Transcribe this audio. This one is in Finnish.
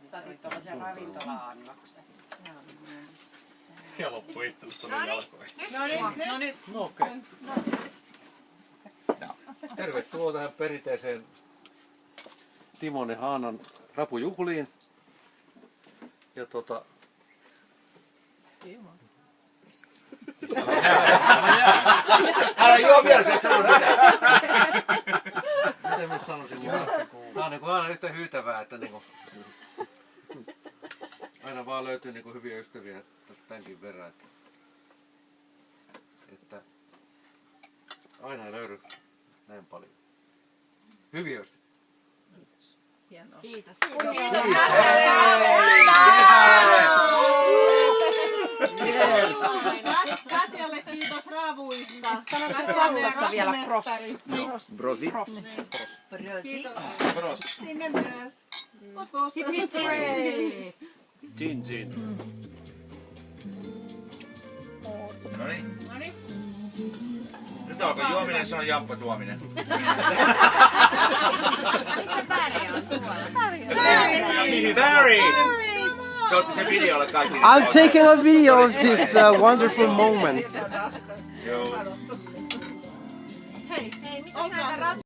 Saatit tuollaisen ravintola-annoksen. Ja loppu itseltä tuli jalkoihin. No nyt. No okei. Tervetuloa tähän perinteiseen Timon ja Haanan rapujuhliin. Ja Älä juo vielä, se ei sano mitään. miten mä sanoisin, tää on niinku aina yhtä hyytävää, että niinku aina vaan löytyy niinku hyviä ystäviä tämänkin verran, että aina ei löydy näin paljon hyviä ystäviä. Hienoa. Kiitos. Katjalle kiitos ravuista. Sanotaan Saksassa vielä prost. Brosi. Kiitos. Sinne myös. Pus pus. Gin gin. Noniin. Noniin. Nyt alkoi juominen, se on Jamppa tuominen. Missä Barry on tuolla? Barry! Se otti sen videolle kaikki. I'm taking a video of this wonderful moment. Joo. Hei, Mitäs näitä